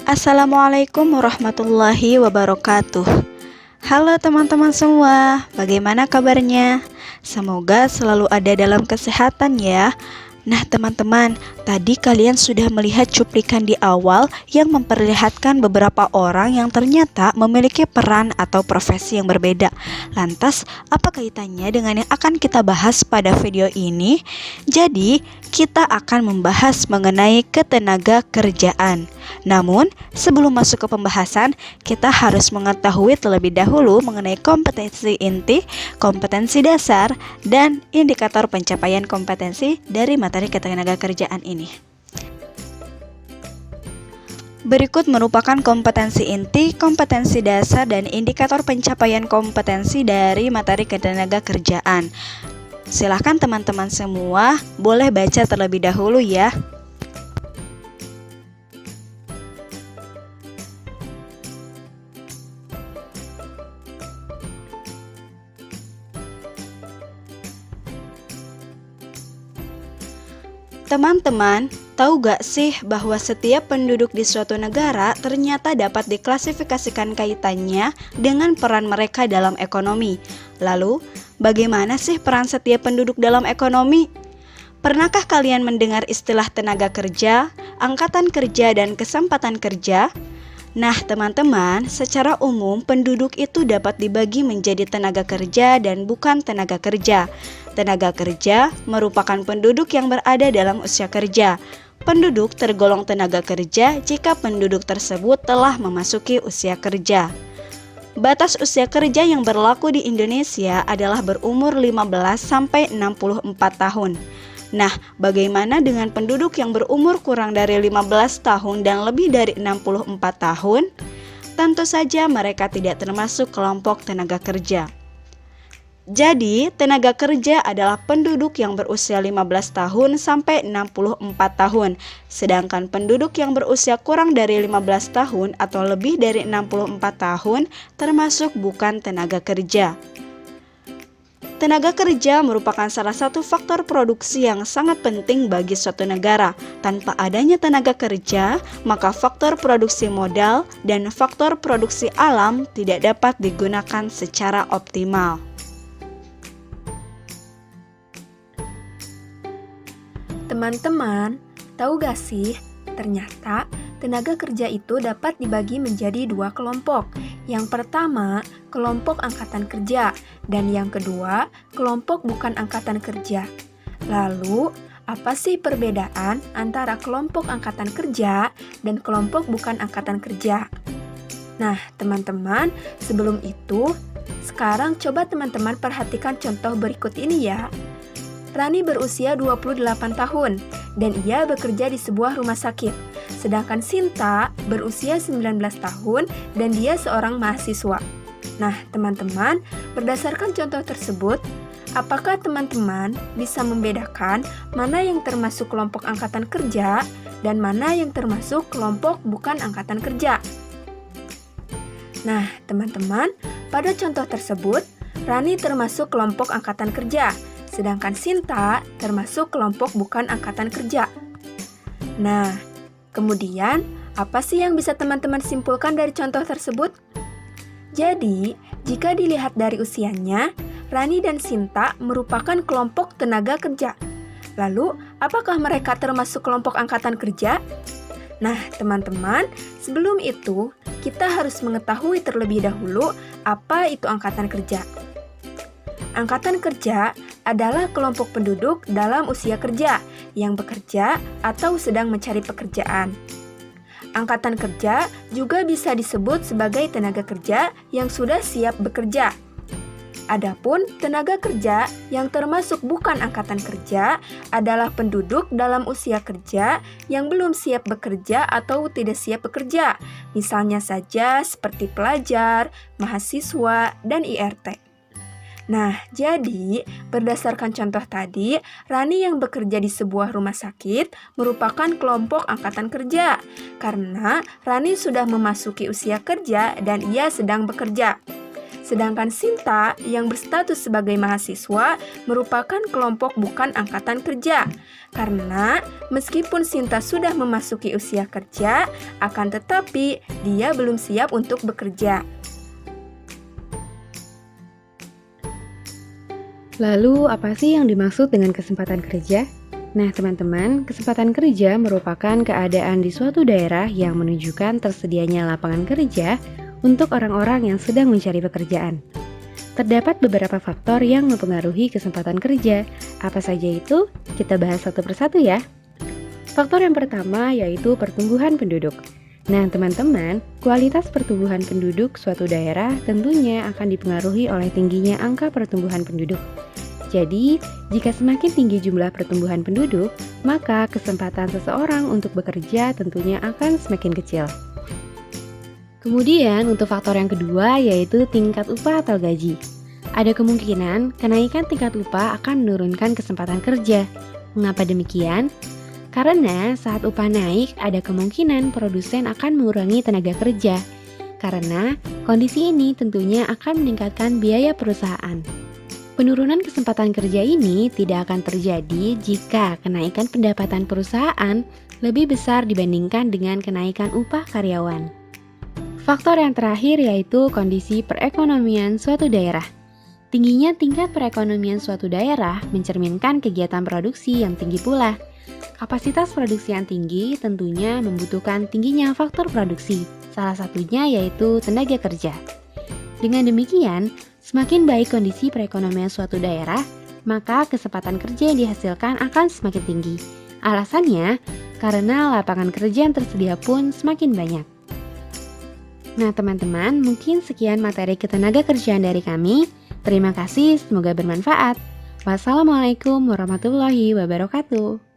Assalamualaikum warahmatullahi wabarakatuh. Halo teman-teman semua, bagaimana kabarnya? Semoga selalu ada dalam kesehatan ya. Nah teman-teman, tadi kalian sudah melihat cuplikan di awal yang memperlihatkan beberapa orang yang ternyata memiliki peran atau profesi yang berbeda. Lantas, apa kaitannya dengan yang akan kita bahas pada video ini? Jadi, kita akan membahas mengenai ketenaga kerjaan. Namun, sebelum masuk ke pembahasan, kita harus mengetahui terlebih dahulu mengenai kompetensi inti, kompetensi dasar, dan indikator pencapaian kompetensi dari materi ketenaga kerjaan ini. Berikut merupakan kompetensi inti, kompetensi dasar, dan indikator pencapaian kompetensi dari materi ketenaga kerjaan. Silahkan teman-teman semua boleh baca terlebih dahulu ya. Teman-teman, tahu gak sih bahwa setiap penduduk di suatu negara ternyata dapat diklasifikasikan kaitannya dengan peran mereka dalam ekonomi? Lalu, bagaimana sih peran setiap penduduk dalam ekonomi? Pernahkah kalian mendengar istilah tenaga kerja, angkatan kerja, dan kesempatan kerja? Nah teman-teman, secara umum penduduk itu dapat dibagi menjadi tenaga kerja dan bukan tenaga kerja. Tenaga kerja merupakan penduduk yang berada dalam usia kerja. Penduduk tergolong tenaga kerja jika penduduk tersebut telah memasuki usia kerja. Batas usia kerja yang berlaku di Indonesia adalah berumur 15 sampai 64 tahun. Nah, bagaimana dengan penduduk yang berumur kurang dari 15 tahun dan lebih dari 64 tahun? Tentu saja mereka tidak termasuk kelompok tenaga kerja. Jadi, tenaga kerja adalah penduduk yang berusia 15 tahun sampai 64 tahun. Sedangkan penduduk yang berusia kurang dari 15 tahun atau lebih dari 64 tahun termasuk bukan tenaga kerja. Tenaga kerja merupakan salah satu faktor produksi yang sangat penting bagi suatu negara. Tanpa adanya tenaga kerja, maka faktor produksi modal dan faktor produksi alam tidak dapat digunakan secara optimal. Teman-teman, tahu gak sih, ternyata tenaga kerja itu dapat dibagi menjadi dua kelompok. Yang pertama, kelompok angkatan kerja, dan yang kedua, kelompok bukan angkatan kerja. Lalu, apa sih perbedaan antara kelompok angkatan kerja dan kelompok bukan angkatan kerja? Nah, teman-teman, sebelum itu, sekarang coba teman-teman perhatikan contoh berikut ini ya. Rani berusia 28 tahun dan ia bekerja di sebuah rumah sakit. Sedangkan Sinta berusia 19 tahun dan dia seorang mahasiswa. Nah, teman-teman, berdasarkan contoh tersebut, apakah teman-teman bisa membedakan mana yang termasuk kelompok angkatan kerja dan mana yang termasuk kelompok bukan angkatan kerja? Nah, teman-teman, pada contoh tersebut, Rani termasuk kelompok angkatan kerja, sedangkan Sinta termasuk kelompok bukan angkatan kerja. Nah, kemudian apa sih yang bisa teman-teman simpulkan dari contoh tersebut? Jadi, jika dilihat dari usianya, Rani dan Sinta merupakan kelompok tenaga kerja. Lalu, apakah mereka termasuk kelompok angkatan kerja? Nah, teman-teman, sebelum itu, kita harus mengetahui terlebih dahulu apa itu angkatan kerja. Angkatan kerja adalah kelompok penduduk dalam usia kerja yang bekerja atau sedang mencari pekerjaan. Angkatan kerja juga bisa disebut sebagai tenaga kerja yang sudah siap bekerja. Adapun tenaga kerja yang termasuk bukan angkatan kerja adalah penduduk dalam usia kerja yang belum siap bekerja atau tidak siap bekerja, misalnya saja seperti pelajar, mahasiswa, dan IRT. Nah, jadi berdasarkan contoh tadi, Rani yang bekerja di sebuah rumah sakit merupakan kelompok angkatan kerja karena Rani sudah memasuki usia kerja dan ia sedang bekerja. Sedangkan Sinta yang berstatus sebagai mahasiswa merupakan kelompok bukan angkatan kerja. Karena meskipun Sinta sudah memasuki usia kerja, akan tetapi dia belum siap untuk bekerja. Lalu, apa sih yang dimaksud dengan kesempatan kerja? Nah, teman-teman, kesempatan kerja merupakan keadaan di suatu daerah yang menunjukkan tersedianya lapangan kerja untuk orang-orang yang sedang mencari pekerjaan. Terdapat beberapa faktor yang mempengaruhi kesempatan kerja. Apa saja itu? Kita bahas satu persatu ya. Faktor yang pertama yaitu pertumbuhan penduduk. Nah, teman-teman, kualitas pertumbuhan penduduk suatu daerah tentunya akan dipengaruhi oleh tingginya angka pertumbuhan penduduk. Jadi, jika semakin tinggi jumlah pertumbuhan penduduk, maka kesempatan seseorang untuk bekerja tentunya akan semakin kecil. Kemudian, untuk faktor yang kedua yaitu tingkat upah atau gaji. Ada kemungkinan kenaikan tingkat upah akan menurunkan kesempatan kerja. Mengapa demikian? Karena saat upah naik, ada kemungkinan produsen akan mengurangi tenaga kerja. Karena kondisi ini tentunya akan meningkatkan biaya perusahaan. Penurunan kesempatan kerja ini tidak akan terjadi jika kenaikan pendapatan perusahaan lebih besar dibandingkan dengan kenaikan upah karyawan. Faktor yang terakhir yaitu kondisi perekonomian suatu daerah. Tingginya tingkat perekonomian suatu daerah mencerminkan kegiatan produksi yang tinggi pula. Kapasitas produksi yang tinggi tentunya membutuhkan tingginya faktor produksi, salah satunya yaitu tenaga kerja. Dengan demikian, semakin baik kondisi perekonomian suatu daerah, maka kesempatan kerja yang dihasilkan akan semakin tinggi. Alasannya, karena lapangan kerja yang tersedia pun semakin banyak. Nah teman-teman, mungkin sekian materi ketenaga kerjaan dari kami. Terima kasih, semoga bermanfaat. Wassalamualaikum warahmatullahi wabarakatuh.